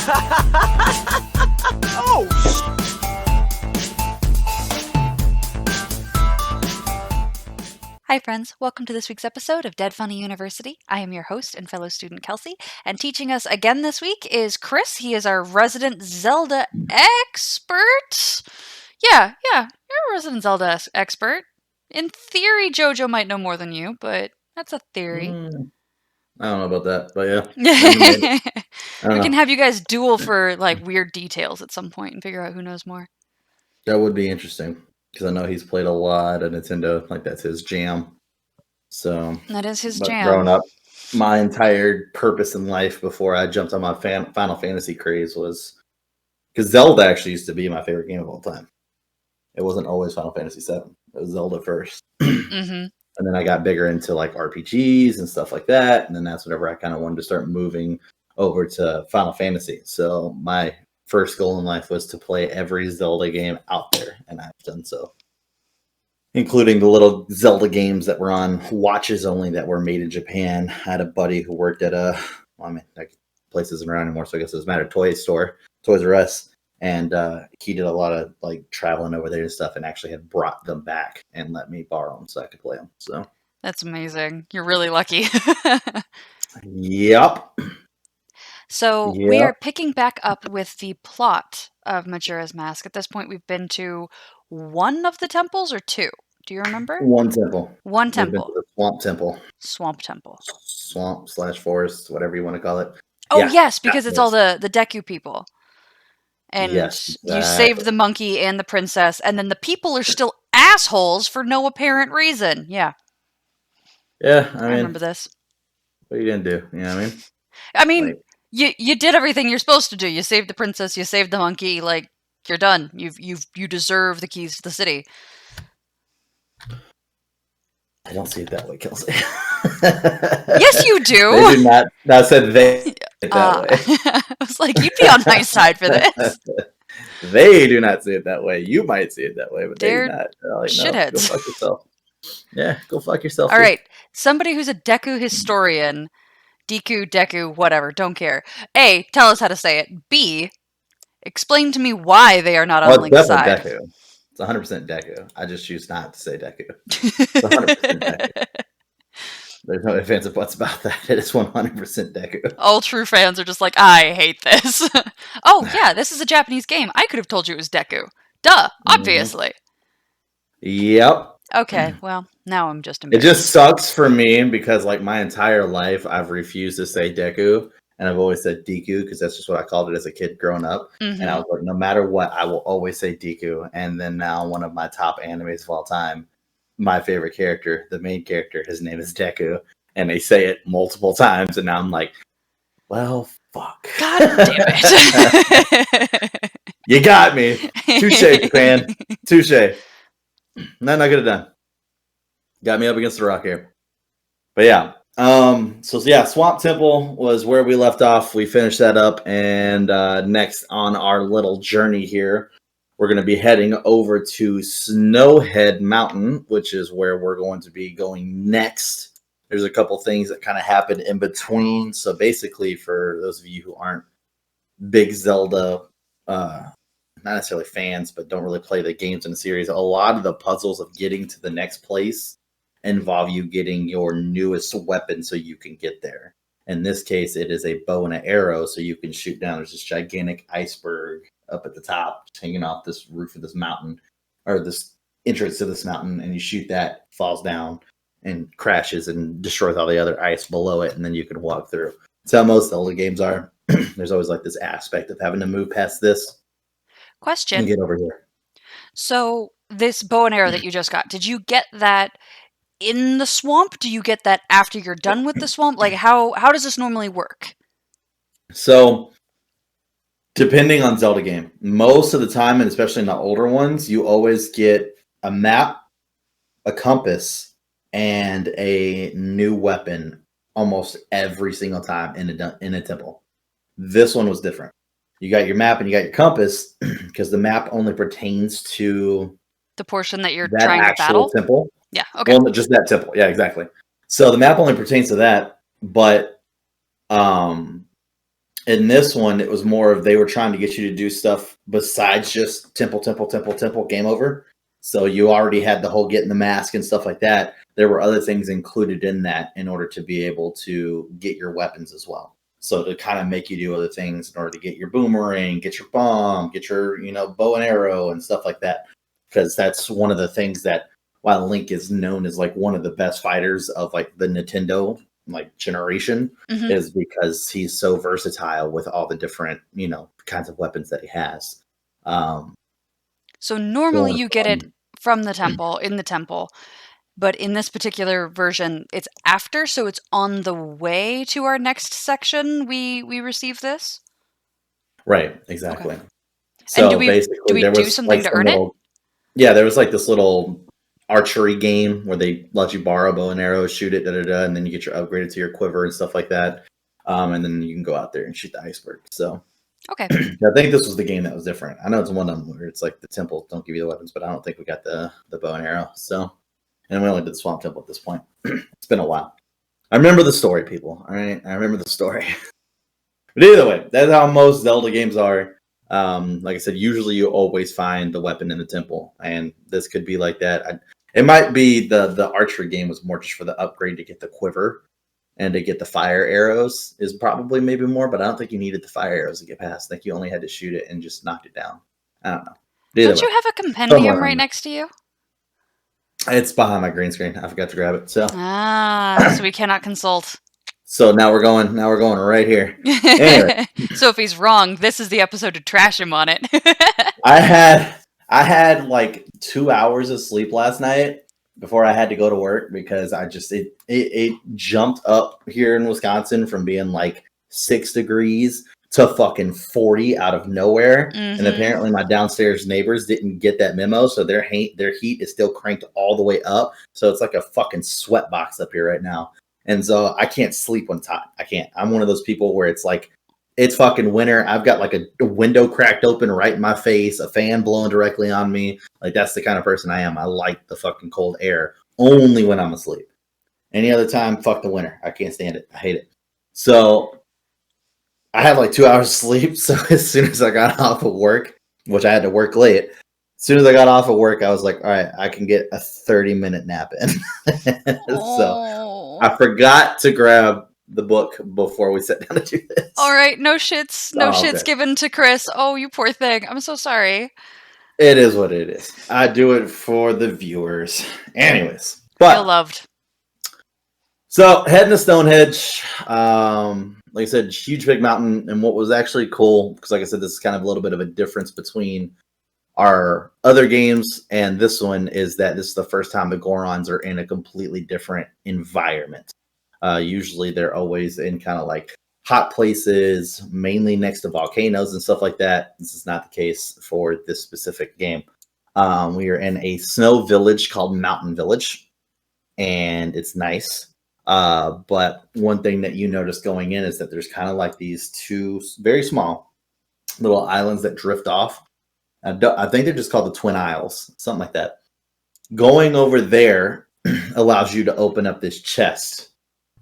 Oh, Hi friends, welcome to this week's episode of Dead Funny University. I am your host and fellow student Kelsey, and teaching us again this week is Chris. He is our resident Zelda expert. Yeah, you're a resident Zelda expert. In theory, JoJo might know more than you, but that's a theory. I don't know about that, but yeah. We can have you guys duel for like weird details at some point and figure out who knows more. That would be interesting, because I know he's played a lot of Nintendo, like that's his jam. So that is his jam. Growing up, my entire purpose in life before I jumped on my Final Fantasy craze was because Zelda actually used to be my favorite game of all time. It wasn't always Final Fantasy VII. It was Zelda first. Mm-hmm. And then I got bigger into like RPGs and stuff like that. And then that's whenever I kind of wanted to start moving over to Final Fantasy. So my first goal in life was to play every Zelda game out there. And I've done so. Including the little Zelda games that were on watches only that were made in Japan. I had a buddy who worked at that place isn't around anymore, so I guess it doesn't matter, Toys R Us. And he did a lot of like traveling over there and stuff, and actually had brought them back and let me borrow them so I could play them. So that's amazing. You're really lucky. Yep. So we are picking back up with the plot of Majora's Mask. At this point, we've been to one of the temples or two. Do you remember? One temple. One We've been temple. to the Swamp Temple. Swamp Temple. Swamp/forest, whatever you want to call it. Oh, yeah, yes, because it's all the Deku people. And yes, you saved the monkey and the princess, and then the people are still assholes for no apparent reason. Yeah. Yeah, I remember this. What are you going to do? You know what I mean? I mean, you did everything you're supposed to do. You saved the princess, you saved the monkey, like, you're done. You deserve the keys to the city. I don't see it that way, Kelsey. Yes, you do. They do not. I said they that way. I was like, you'd be on my side for this. They do not see it that way. You might see it that way, but they're they do not. They're like, shitheads. No, go fuck yourself. Yeah, go fuck yourself. All right. Somebody who's a Deku historian, Deku, whatever, don't care. A, tell us how to say it. B, explain to me why they are not on Link's side. Deku. It's 100% Deku. I just choose not to say Deku. It's 100% Deku. There's no ifs and buts about that. It is 100% Deku. All true fans are just like, I hate this. Oh, yeah, this is a Japanese game. I could have told you it was Deku. Duh, obviously. Yep. Okay, well, now I'm just embarrassed. It just sucks for me because, like, my entire life, I've refused to say Deku. And I've always said Deku because that's just what I called it as a kid growing up. Mm-hmm. And I was like, no matter what, I will always say Deku. And then now one of my top animes of all time, my favorite character, the main character, his name is Deku. And they say it multiple times. And now I'm like, well, fuck. God damn it. You got me. Touche, Japan. Touche. Nothing I could have done. Got me up against the rock here. But yeah. Swamp Temple was where we left off. We finished that up, and next on our little journey here, we're going to be heading over to Snowhead Mountain, which is where we're going to be going next. There's a couple things that kind of happened in between. So basically, for those of you who aren't big Zelda, not necessarily fans, but don't really play the games in the series, a lot of the puzzles of getting to the next place involve you getting your newest weapon so you can get there. In this case, it is a bow and an arrow, so you can shoot down. There's this gigantic iceberg up at the top, hanging off this roof of this mountain, or this entrance to this mountain, and you shoot that, falls down, and crashes and destroys all the other ice below it, and then you can walk through. That's how most Zelda games are. There's always like this aspect of having to move past this. Question. And get over here. So, this bow and arrow that you just got, did you get that in the swamp? Do you get that after you're done with the swamp? Like, how does this normally work? So, depending on Zelda game, most of the time, and especially in the older ones, you always get a map, a compass, and a new weapon almost every single time in a temple. This one was different. You got your map and you got your compass because the map only pertains to the portion that you're trying to battle. Temple. Yeah. Okay. Well, just that temple. Yeah, exactly. So the map only pertains to that, but In this one, it was more of they were trying to get you to do stuff besides just temple, game over. So you already had the whole getting the mask and stuff like that. There were other things included in that in order to be able to get your weapons as well. So to kind of make you do other things in order to get your boomerang, get your bomb, get your, bow and arrow and stuff like that. Because that's one of the things that, while Link is known as like one of the best fighters of like the Nintendo like generation, is because he's so versatile with all the different, kinds of weapons that he has. So normally you get it from the temple, in the temple, but in this particular version, it's after, so it's on the way to our next section we receive this? Right, exactly. Okay. So And do we basically there do was something like to some earn it? little, yeah, there was like this little archery game where they let you borrow bow and arrow, shoot it, and then you get your upgraded to your quiver and stuff like that. And then you can go out there and shoot the iceberg. So Okay. I think this was the game that was different. I know it's one of them where it's like the temple don't give you the weapons, but I don't think we got the bow and arrow. So, and we only did the swamp temple at this point. It's been a while. I remember the story, people. All right, I remember the story. But either way, that's how most Zelda games are. Like I said, usually you always find the weapon in the temple, and this could be like that. It might be the archery game was more just for the upgrade to get the quiver and to get the fire arrows is probably maybe more, but I don't think you needed the fire arrows to get past. I think you only had to shoot it and just knocked it down. I don't know. Don't you have a compendium right next to you? It's behind my green screen. I forgot to grab it. So so we cannot consult. So now we're going right here. Anyway. So if he's wrong, this is the episode to trash him on it. I had like 2 hours of sleep last night before I had to go to work because I just it jumped up here in Wisconsin from being like 6 degrees to fucking 40 out of nowhere. And apparently my downstairs neighbors didn't get that memo, so their heat is still cranked all the way up. So it's like a fucking sweat box up here right now. And so I can't sleep when it's hot. I can't. I'm one of those people where it's like, it's fucking winter. I've got like a window cracked open right in my face, a fan blowing directly on me. Like, that's the kind of person I am. I like the fucking cold air only when I'm asleep. Any other time, fuck the winter. I can't stand it. I hate it. So I had like 2 hours of sleep. So as soon as I got off of work, which I had to work late, as soon as I got off of work, I was like, all right, I can get a 30-minute nap in. So I forgot to grab the book before we sat down to do this. All right, no shits given to Chris. Oh, you poor thing. I'm so sorry. It is what it is. I do it for the viewers. Anyways, but feel loved. So heading to Stonehenge, like I said, huge big mountain. And what was actually cool, because like I said, this is kind of a little bit of a difference between our other games and this one, is that this is the first time the Gorons are in a completely different environment. Usually they're always in kind of like hot places, mainly next to volcanoes and stuff like that. This is not the case for this specific game. We are in a snow village called Mountain Village, and it's nice. But one thing that you notice going in is that there's kind of like these two very small little islands that drift off. I think they're just called the Twin Isles, something like that. Going over there allows you to open up this chest.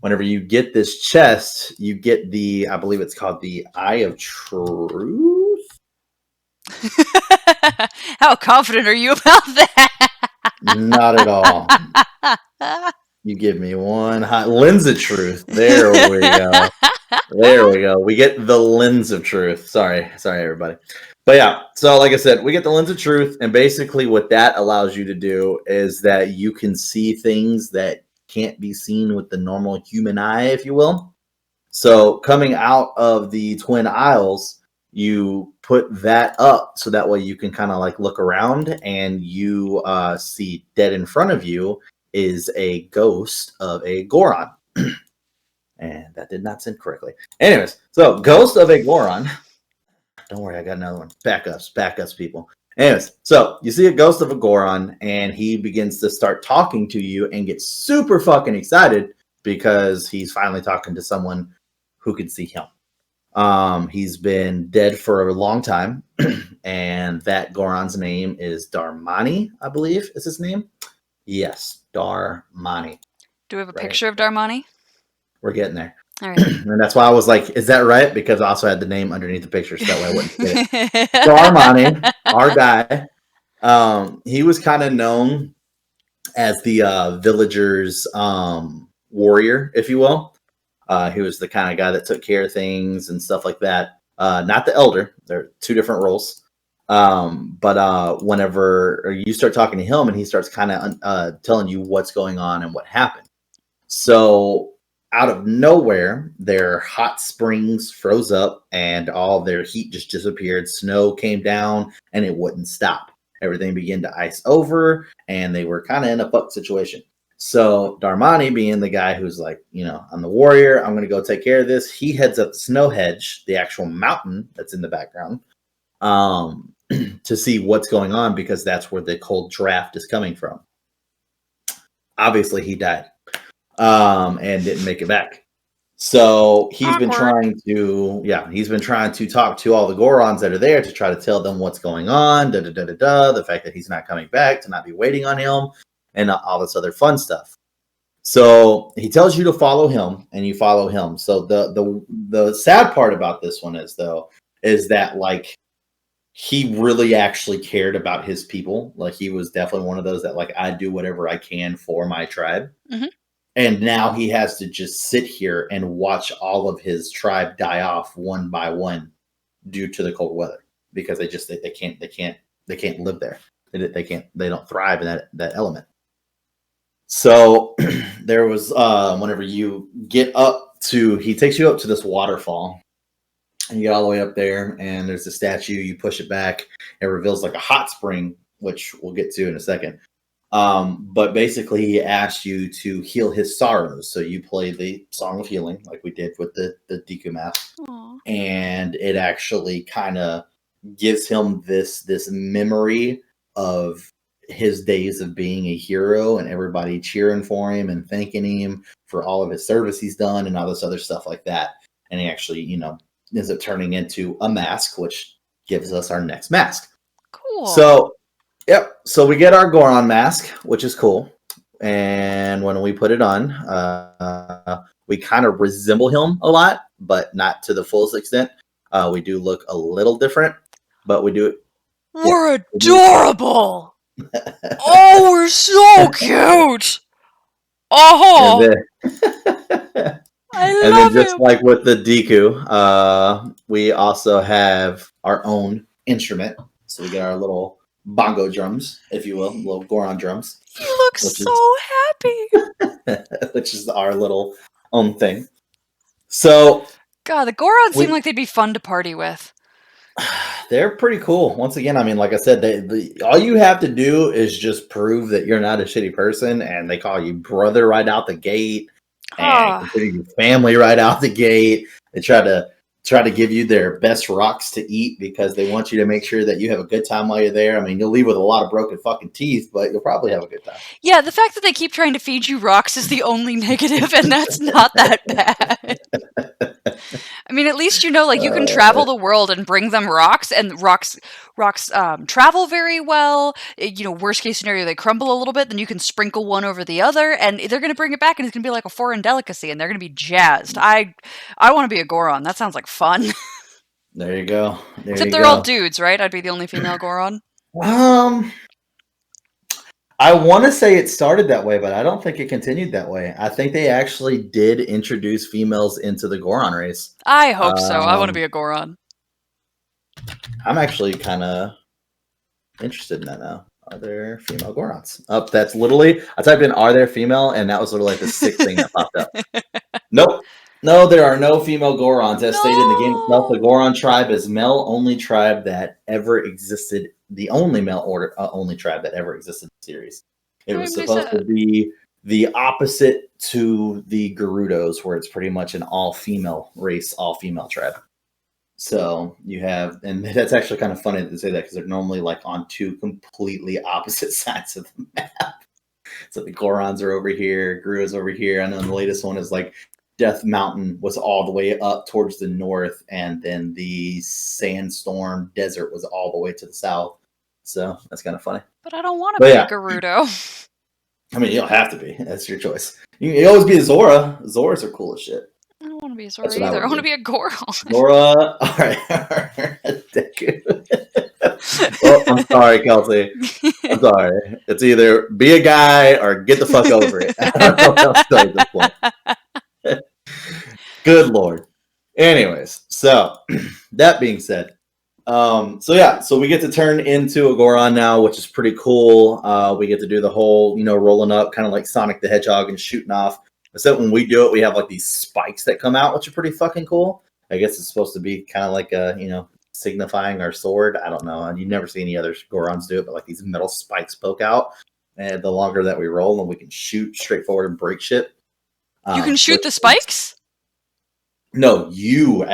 Whenever you get this chest, you get the, I believe it's called the Eye of Truth. How confident are you about that? Not at all. You give me one hot lens of truth. There we go. There we go. We get the lens of truth. Sorry, everybody. But yeah, so like I said, we get the lens of truth, and basically what that allows you to do is that you can see things that can't be seen with the normal human eye, if you will. So coming out of the Twin Isles, you put that up so that way you can kind of like look around, and you see dead in front of you is a ghost of a Goron. And that did not send correctly. Anyways, so ghost of a Goron. Don't worry, I got another one. Backups, people. Anyways, so you see a ghost of a Goron, and he begins to start talking to you and gets super fucking excited because he's finally talking to someone who can see him. He's been dead for a long time, and that Goron's name is Darmani, I believe is his name. Yes, Darmani. Do we have a picture of Darmani? We're getting there. All right. And that's why I was like, is that right? Because I also had the name underneath the picture, so that way I wouldn't forget it. So Armani, our guy, he was kind of known as the villagers' warrior, if you will. He was the kind of guy that took care of things and stuff like that. Not the elder; they're two different roles. But whenever you start talking to him, and he starts kind of telling you what's going on and what happened, so out of nowhere, their hot springs froze up, and all their heat just disappeared. Snow came down, and it wouldn't stop. Everything began to ice over, and they were kind of in a fuck situation. So Darmani, being the guy who's like, I'm the warrior, I'm going to go take care of this. He heads up the snow hedge, the actual mountain that's in the background, to see what's going on, because that's where the cold draft is coming from. Obviously, he died and didn't make it back. So he's been trying to talk to all the Gorons that are there to try to tell them what's going on, the fact that he's not coming back, to not be waiting on him, and all this other fun stuff. So he tells you to follow him, and you follow him. So the sad part about this one is that like he really actually cared about his people. Like he was definitely one of those that like, I do whatever I can for my tribe. Mm-hmm. And now he has to just sit here and watch all of his tribe die off one by one due to the cold weather, because they can't live there. They don't thrive in that element. So there was whenever you get up to, he takes you up to this waterfall, and you get all the way up there, and there's a statue. You push it back, it reveals like a hot spring, which we'll get to in a second. But basically he asked you to heal his sorrows. So you play the Song of Healing like we did with the Deku mask. Aww. And it actually kind of gives him this memory of his days of being a hero and everybody cheering for him and thanking him for all of his service he's done and all this other stuff like that. And he actually, ends up turning into a mask, which gives us our next mask. Cool. So yep. So we get our Goron mask, which is cool. And when we put it on, we kind of resemble him a lot, but not to the fullest extent. We do look a little different, but we do it. We're adorable. Oh, we're so cute. Oh. I love then just him. Like with the Deku, we also have our own instrument. So we get our little bongo drums, if you will, little Goron drums. He looks so happy. Which is our little own thing. So, God, the Gorons seem like they'd be fun to party with. They're pretty cool. Once again, I mean, like I said, all you have to do is just prove that you're not a shitty person, and they call you brother right out the gate, and consider you family right out the gate. They try to give you their best rocks to eat because they want you to make sure that you have a good time while you're there. I mean, you'll leave with a lot of broken fucking teeth, but you'll probably have a good time. Yeah, the fact that they keep trying to feed you rocks is the only negative, and that's not that bad. I mean, at least like you can travel the world and bring them rocks, and rocks travel very well. Worst case scenario, they crumble a little bit, then you can sprinkle one over the other, and they're going to bring it back, and it's going to be like a foreign delicacy, and they're going to be jazzed. I want to be a Goron. That sounds like fun. There you go. Except they're all dudes, right? I'd be the only female Goron. I want to say it started that way, but I don't think it continued that way. I think they actually did introduce females into the Goron race. I hope so. I want to be a Goron. I'm actually kind of interested in that now. Are there female Gorons? That's literally, I typed in "Are there female?" and that was literally like the sixth thing that popped up. Nope. No, there are no female Gorons. As stated in the game itself, the Goron tribe is male-only tribe that ever existed. The only male-only tribe that ever existed in the series. It was supposed to be the opposite to the Gerudos, where it's pretty much an all-female race, all-female tribe. So you have, and that's actually kind of funny to say that because they're normally like on two completely opposite sides of the map. So the Gorons are over here, Gerudos over here, and then the latest one is like Death Mountain was all the way up towards the north, and then the Sandstorm Desert was all the way to the south. So that's kind of funny. But I don't want to be a Gerudo. I mean, you don't have to be. That's your choice. You can always be a Zora. Zoras are cool as shit. I don't want want to be a That's Zora what I either. I would want to be. be a Goron. Zora. All right. Well, I'm sorry, Kelsey. I'm sorry. It's either be a guy or get the fuck over it. I don't know what else to tell you at this point. Good Lord. Anyways, so that being said, so we get to turn into a Goron now, which is pretty cool. We get to do the whole, rolling up, kind of like Sonic the Hedgehog and shooting off. Except when we do it, we have like these spikes that come out, which are pretty fucking cool. I guess it's supposed to be kind of like signifying our sword. I don't know. You never see any other Gorons do it, but like these metal spikes poke out, and the longer that we roll, and we can shoot straight forward and break shit. You can shoot the spikes? No, you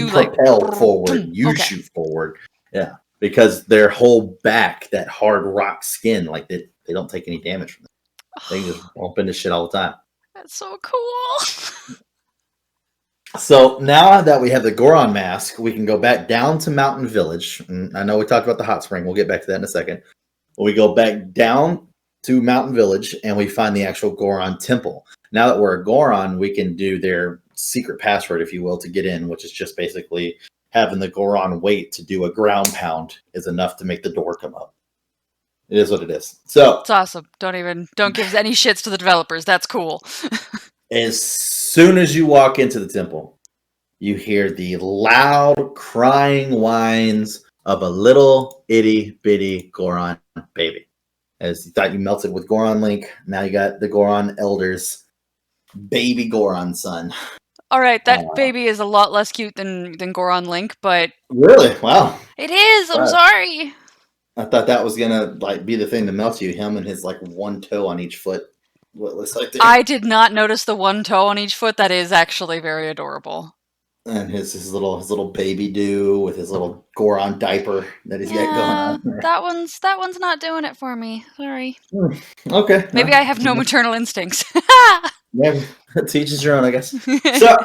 propel forward. You shoot forward. Yeah, because their whole back, that hard rock skin, like they don't take any damage from it. They can just bump into shit all the time. That's so cool. So now that we have the Goron mask, we can go back down to Mountain Village. And I know we talked about the hot spring. We'll get back to that in a second. We go back down to Mountain Village and we find the actual Goron Temple. Now that we're a Goron, we can do their secret password, if you will, to get in, which is just basically having the Goron wait to do a ground pound is enough to make the door come up. It is what it is. So it's awesome. Don't give any shits to the developers. That's cool. As soon as you walk into the temple, you hear the loud crying whines of a little itty bitty Goron baby. As you thought you melted with Goron Link, now you got the Goron Elders baby Goron son. All right, that baby is a lot less cute than Goron Link, but really, wow, it is. I'm sorry. I thought that was gonna be the thing to melt you. Him and his one toe on each foot. What looks like there. I did not notice the one toe on each foot. That is actually very adorable. And his little baby do with his little Goron diaper that he's got going on. That one's not doing it for me. Sorry. Okay. Maybe I have no maternal instincts. Yeah, teaches your own, I guess. So,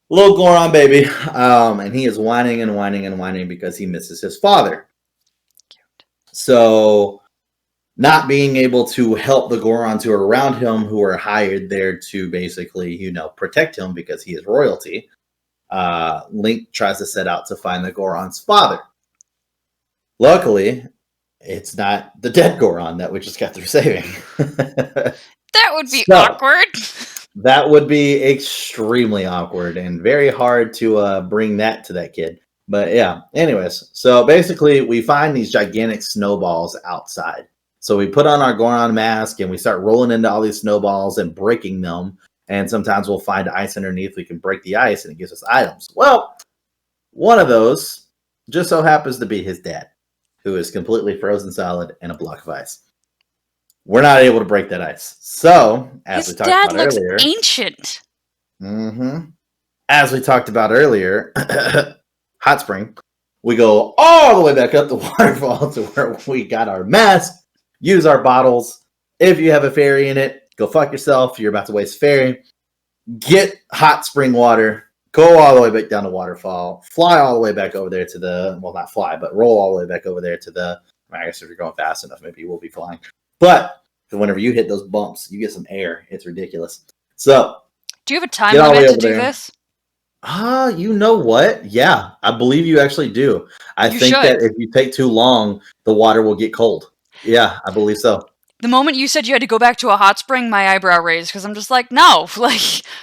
little Goron baby, and he is whining and whining and whining because he misses his father. Cute. So, not being able to help the Gorons who are around him, who are hired there to basically, protect him because he is royalty, Link tries to set out to find the Goron's father. Luckily, it's not the dead Goron that we just got through saving. That would be awkward. That would be extremely awkward and very hard to bring that to that kid. But yeah, anyways, so basically we find these gigantic snowballs outside. So we put on our Goron mask and we start rolling into all these snowballs and breaking them. And sometimes we'll find ice underneath. We can break the ice and it gives us items. Well, one of those just so happens to be his dad, who is completely frozen solid in a block of ice. We're not able to break that ice. So, as we talked about earlier, his dad looks ancient. Mm-hmm. As we talked about earlier, hot spring, we go all the way back up the waterfall to where we got our mask. Use our bottles. If you have a fairy in it, go fuck yourself. You're about to waste fairy. Get hot spring water. Go all the way back down the waterfall. Fly all the way back over there to the, well, not fly, but roll all the way back over there to the, I guess if you're going fast enough, maybe you will be flying. But whenever you hit those bumps, you get some air. It's ridiculous. So, do you have a time limit to do this? You know what? Yeah, I believe you actually do. I think that if you take too long, the water will get cold. Yeah, I believe so. The moment you said you had to go back to a hot spring, my eyebrow raised because I'm just like, no,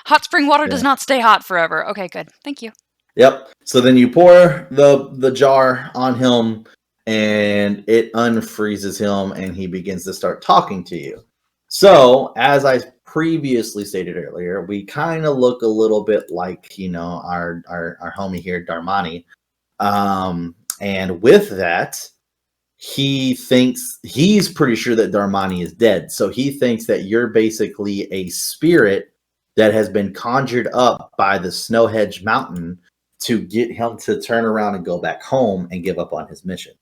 hot spring water does not stay hot forever. Okay, good. Thank you. Yep. So then you pour the jar on him and it unfreezes him and he begins to start talking to you. So, as I previously stated earlier, we kind of look a little bit like, our homie here, Darmani. And with that, he thinks he's pretty sure that Darmani is dead. So he thinks that you're basically a spirit that has been conjured up by the Snow Hedge Mountain to get him to turn around and go back home and give up on his mission.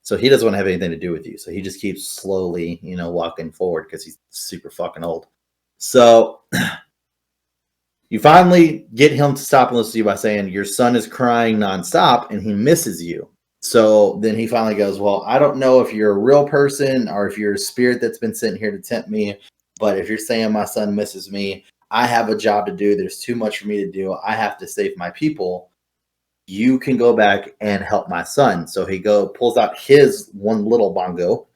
So he doesn't want to have anything to do with you. So he just keeps slowly, walking forward because he's super fucking old. So you finally get him to stop and listen to you by saying your son is crying nonstop and he misses you. So then he finally goes, well, I don't know if you're a real person or if you're a spirit that's been sent here to tempt me, but if you're saying my son misses me, I have a job to do. There's too much for me to do. I have to save my people. You can go back and help my son. So he pulls out his one little bongo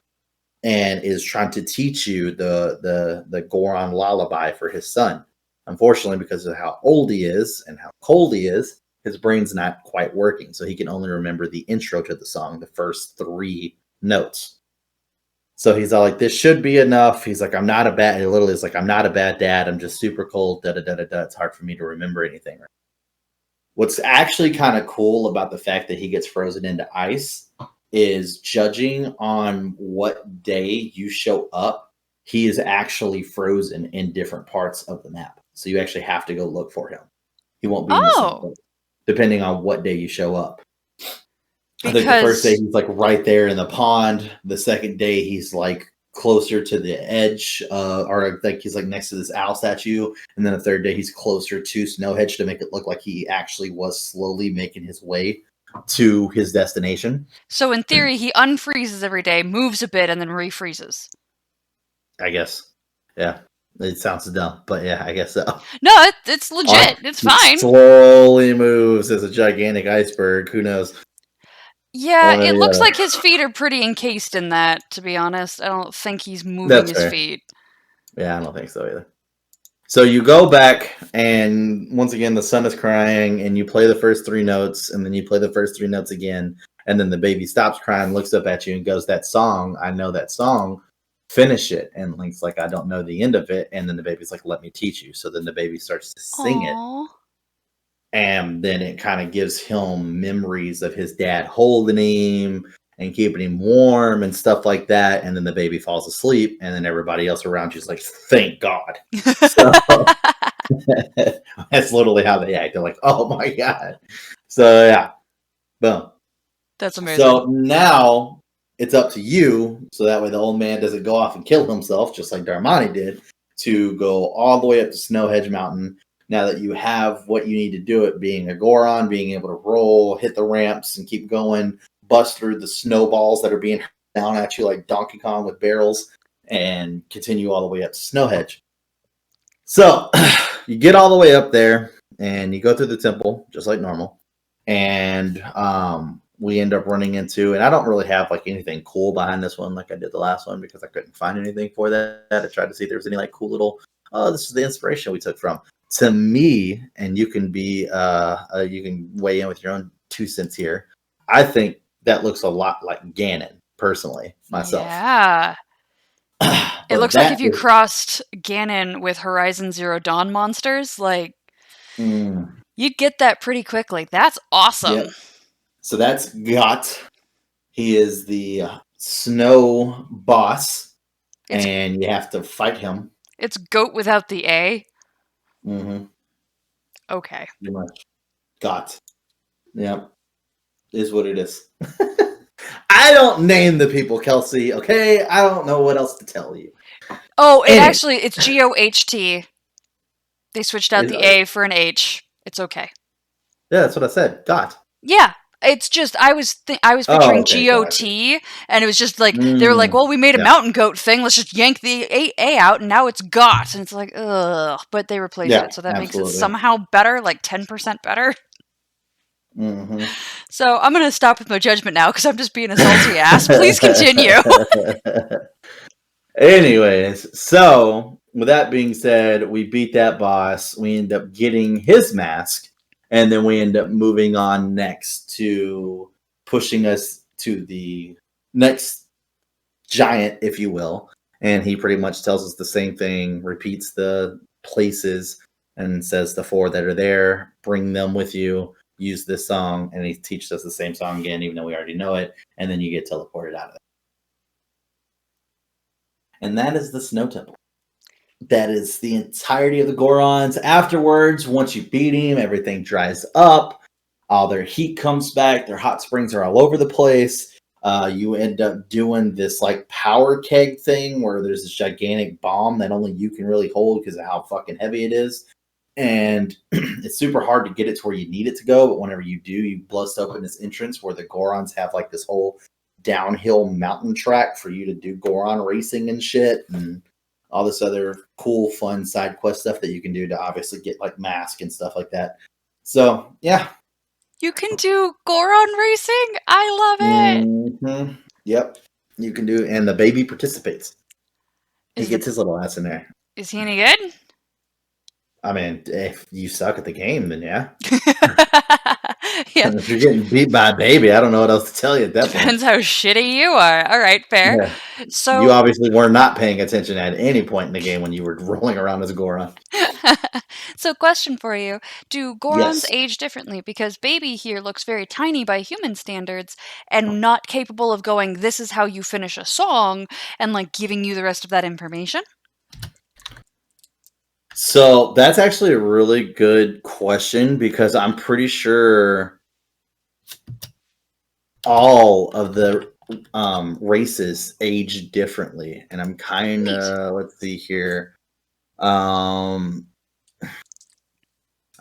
and is trying to teach you the Goron lullaby for his son. Unfortunately, because of how old he is and how cold he is, his brain's not quite working. So he can only remember the intro to the song, the first 3 notes. So he's all like, this should be enough. He's like, I'm not a bad, he literally is like, I'm not a bad dad. I'm just super cold. Da da da da da. It's hard for me to remember anything. What's actually kind of cool about the fact that he gets frozen into ice is, judging on what day you show up, he is actually frozen in different parts of the map. So you actually have to go look for him. He won't be in the same place, depending on what day you show up. I think the first day he's like right there in the pond. The second day he's like closer to the edge, or like he's like next to this owl statue. And then the third day he's closer to Snow Hedge to make it look like he actually was slowly making his way to his destination. So in theory, he unfreezes every day, moves a bit, and then refreezes. I guess. Yeah. It sounds dumb, but yeah, I guess so. No, it's legit. It's fine. Slowly moves as a gigantic iceberg. Who knows? Yeah, it looks like his feet are pretty encased in that, to be honest. I don't think he's moving his feet. Yeah, I don't think so either. So you go back, and once again, the sun is crying, and you play the first 3 notes, and then you play the first 3 notes again, and then the baby stops crying, looks up at you, and goes, that song, I know that song, finish it. And Link's like, I don't know the end of it. And then the baby's like, let me teach you. So then the baby starts to sing it. And then it kind of gives him memories of his dad holding him and keeping him warm and stuff like that. And then the baby falls asleep, and then everybody else around you is like, thank God. So that's literally how they act. They're like, oh my God. So yeah, boom. That's amazing. So now it's up to you. So that way the old man doesn't go off and kill himself, just like Darmani did, to go all the way up to Snow Hedge Mountain. Now that you have what you need to do it, being a Goron, being able to roll, hit the ramps, and keep going, bust through the snowballs that are being hurled down at you like Donkey Kong with barrels, and continue all the way up to Snow Hedge. So you get all the way up there, and you go through the temple, just like normal. And we end up running into, and I don't really have like anything cool behind this one like I did the last one, because I couldn't find anything for that. I tried to see if there was any like cool little, this is the inspiration we took from. To me, and you can be you can weigh in with your own 2 cents here, I think that looks a lot like Ganon, personally, myself. Yeah. It looks like if you crossed Ganon with Horizon Zero Dawn monsters, like, you'd get that pretty quickly. That's awesome. Yep. So that's Got. He is the snow boss, and you have to fight him. It's Goat without the A. Mm-hmm. Okay. Pretty much. Got. Yep. Is what it is. I don't name the people, Kelsey, okay? I don't know what else to tell you. Oh, actually, it's Goht. They switched out the A for an H. It's okay. Yeah, that's what I said. Got. Yeah. It's just, I was picturing GOT, and it was just like, they were like, well, we made a mountain goat thing, let's just yank the A out, and now it's Got. And it's like, ugh. But they replaced it, so that makes it somehow better, like 10% better. Mm-hmm. So I'm going to stop with my judgment now, because I'm just being a salty ass. Please continue. Anyways, so with that being said, we beat that boss. We end up getting his mask. And then we end up moving on next to pushing us to the next giant, if you will. And he pretty much tells us the same thing, repeats the places, and says the 4 that are there, bring them with you, use this song. And he teaches us the same song again, even though we already know it. And then you get teleported out of it. And that is the Snow Temple. That is the entirety of the Gorons. Afterwards, once you beat him, everything dries up. All their heat comes back. Their hot springs are all over the place. You end up doing this like power keg thing where there's this gigantic bomb that only you can really hold because of how fucking heavy it is. And it's super hard to get it to where you need it to go. But whenever you do, you bust open this entrance where the Gorons have like this whole downhill mountain track for you to do Goron racing and shit. And all this other cool, fun side quest stuff that you can do to obviously get like mask and stuff like that. So yeah. You can do Goron Racing? I love it. Yep. You can do, and the baby participates. He Is gets his little ass in there. Is he any good? I mean, if you suck at the game, then yeah. Yeah. If you're getting beat by a baby, I don't know what else to tell you at that point. Depends how shitty you are. All right, fair. Yeah. So you obviously were not paying attention at any point in the game when you were rolling around as a Goron. So, question for you. Do Gorons Yes. age differently? Because baby here looks very tiny by human standards and not capable of going, this is how you finish a song, and like giving you the rest of that information? So that's actually a really good question, because I'm pretty sure all of the races age differently, and I'm kind of, let's see here. I'm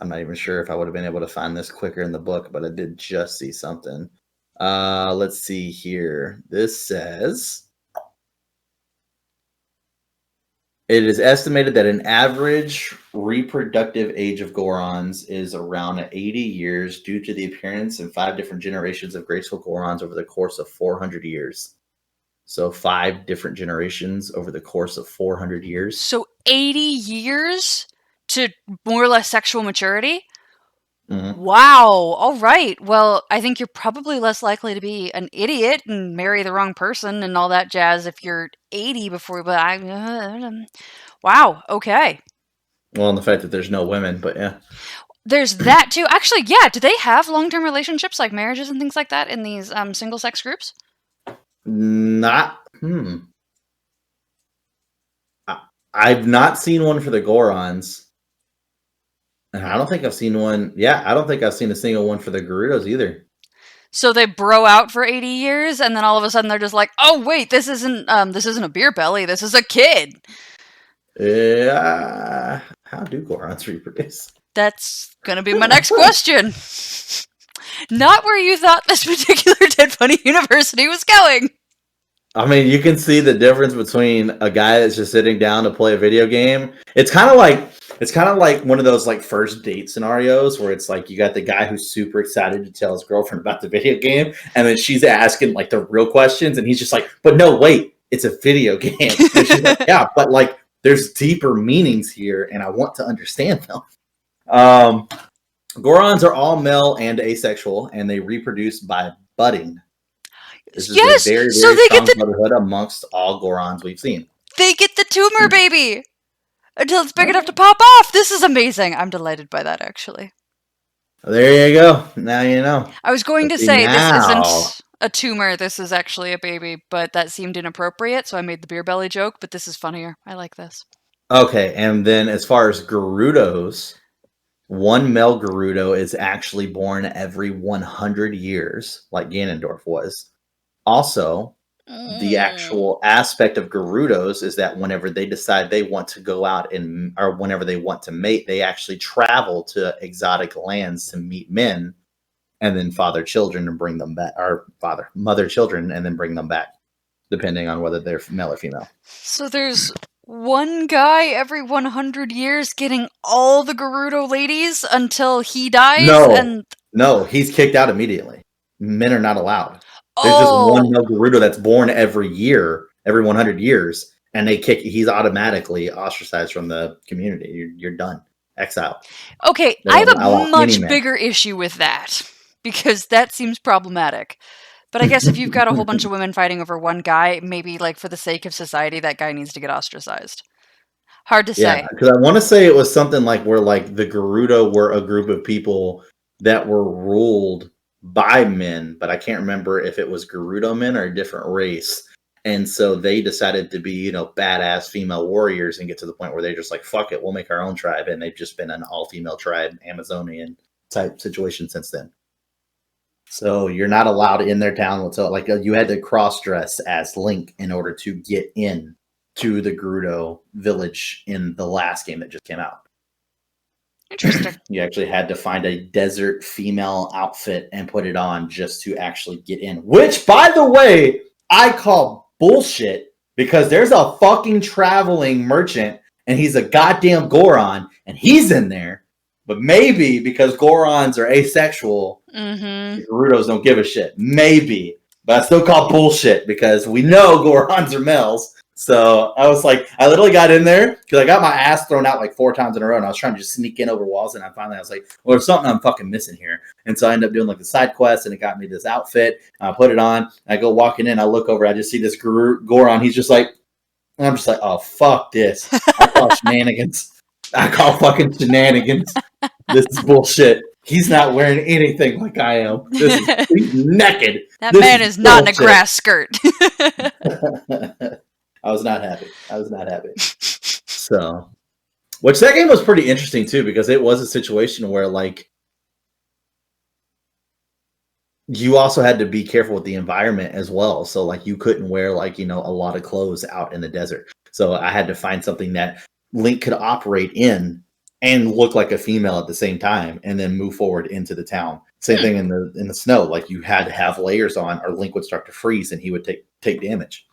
not even sure if I would have been able to find this quicker in the book, but I did just see something. Let's see here. This says, it is estimated that an average reproductive age of Gorons is around 80 years due to the appearance in 5 different generations of graceful Gorons over the course of 400 years. So 5 different generations over the course of 400 years. So 80 years to more or less sexual maturity? Mm-hmm. Wow. All right. Well, I think you're probably less likely to be an idiot and marry the wrong person and all that jazz if you're 80 before. But wow. Okay. Well, and the fact that there's no women, but yeah. There's that too. Actually, yeah. Do they have long-term relationships like marriages and things like that in these single-sex groups? Not. I've not seen one for the Gorons. And I don't think I've seen one. Yeah, I don't think I've seen a single one for the Gerudos either. So they bro out for 80 years, and then all of a sudden they're just like, "Oh wait, this isn't a beer belly. This is a kid." Yeah. How do Gorons reproduce? That's gonna be my next question. Not where you thought this particular Dead Funny University was going. I mean, you can see the difference between a guy that's just sitting down to play a video game. It's kind of like one of those like first date scenarios where it's like you got the guy who's super excited to tell his girlfriend about the video game, and then she's asking like the real questions, and he's just like, "But no, wait, it's a video game." And she's like, "Yeah, but like there's deeper meanings here, and I want to understand them." Gorons are all male and asexual, and they reproduce by budding. This is a very, very strong brotherhood amongst all Gorons we've seen. They get the tumor baby until it's big enough to pop off. This is amazing. I'm delighted by that, actually. There you go. Now you know. I was going to say this isn't a tumor. This is actually a baby, but that seemed inappropriate, so I made the beer belly joke, but this is funnier. I like this. Okay, and then as far as Gerudos, one male Gerudo is actually born every 100 years, like Ganondorf was. Also, the actual aspect of Gerudos is that whenever they decide they want to go out or whenever they want to mate, they actually travel to exotic lands to meet men and then father children and bring them back, or mother children and then bring them back, depending on whether they're male or female. So there's one guy every 100 years getting all the Gerudo ladies until he dies? No, he's kicked out immediately. Men are not allowed. There's just one male Gerudo that's born every year, every 100 years, and he's automatically ostracized from the community. You're done. Exile. Okay, I have a much bigger issue with that, because that seems problematic. But I guess if you've got a whole bunch of women fighting over one guy, maybe like for the sake of society, that guy needs to get ostracized. Hard to say. Yeah, because I want to say it was something like where like the Gerudo were a group of people that were ruled by men, but I can't remember if it was Gerudo men or a different race. And so they decided to be, badass female warriors and get to the point where they're just like, fuck it, we'll make our own tribe. And they've just been an all-female tribe, Amazonian type situation since then. So you're not allowed in their town until like you had to cross-dress as Link in order to get in to the Gerudo village in the last game that just came out. Interesting. You actually had to find a desert female outfit and put it on just to actually get in. Which, by the way, I call bullshit because there's a fucking traveling merchant and he's a goddamn Goron and he's in there. But maybe because Gorons are asexual, the Gerudos don't give a shit. Maybe. But I still call bullshit because we know Gorons are males. So I was like, I literally got in there because I got my ass thrown out like 4 times in a row and I was trying to just sneak in over walls. And I was like, well, there's something I'm fucking missing here. And so I ended up doing like the side quest and it got me this outfit. I put it on. I go walking in. I look over. I just see this Goron. He's just like, and I'm just like, oh, fuck this. I call shenanigans. I call fucking shenanigans. This is bullshit. He's not wearing anything like I am. He's naked. That man is not in a grass skirt. I was not happy. So, which that game was pretty interesting too, because it was a situation where like you also had to be careful with the environment as well. So like you couldn't wear like, a lot of clothes out in the desert. So I had to find something that Link could operate in and look like a female at the same time and then move forward into the town. Same thing in the snow. Like you had to have layers on or Link would start to freeze and he would take damage.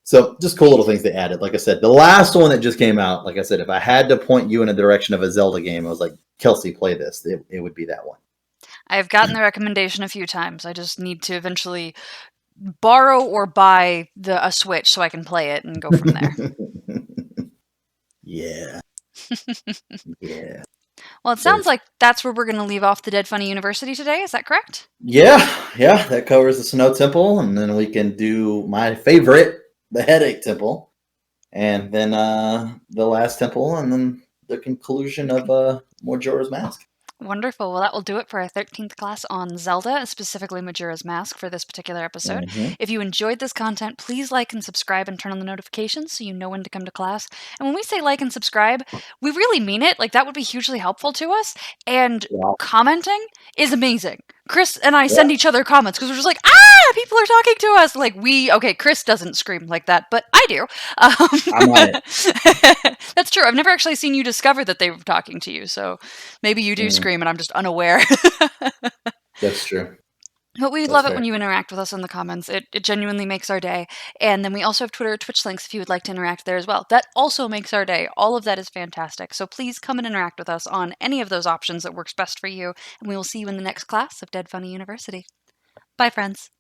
So just cool little things they added. Like I said, the last one that just came out, like I said, if I had to point you in a direction of a Zelda game, I was like, Kelsey, play this. It would be that one. I've gotten the recommendation a few times. I just need to eventually borrow or buy a Switch so I can play it and go from there. Yeah. Yeah. Well, it sounds like that's where we're going to leave off the Dead Funny University today. Is that correct? Yeah. That covers the Snow Temple, and then we can do my favorite, the Headache Temple, and then the last temple, and then the conclusion of Majora's Mask. Wonderful. Well, that will do it for our 13th class on Zelda, specifically Majora's Mask for this particular episode. If you enjoyed this content, please like and subscribe and turn on the notifications so you know when to come to class. And when we say like and subscribe, we really mean it. Like, that would be hugely helpful to us. And commenting is amazing. Chris and I send each other comments because we're just like, people are talking to us. Like, Chris doesn't scream like that, but I do. I'm on it. That's true. I've never actually seen you discover that they were talking to you, so maybe you do scream and I'm just unaware. That's true. But we love it when you interact with us in the comments. It genuinely makes our day. And then we also have Twitter or Twitch links if you would like to interact there as well. That also makes our day. All of that is fantastic. So please come and interact with us on any of those options that works best for you. And we will see you in the next class of Dead Funny University. Bye, friends.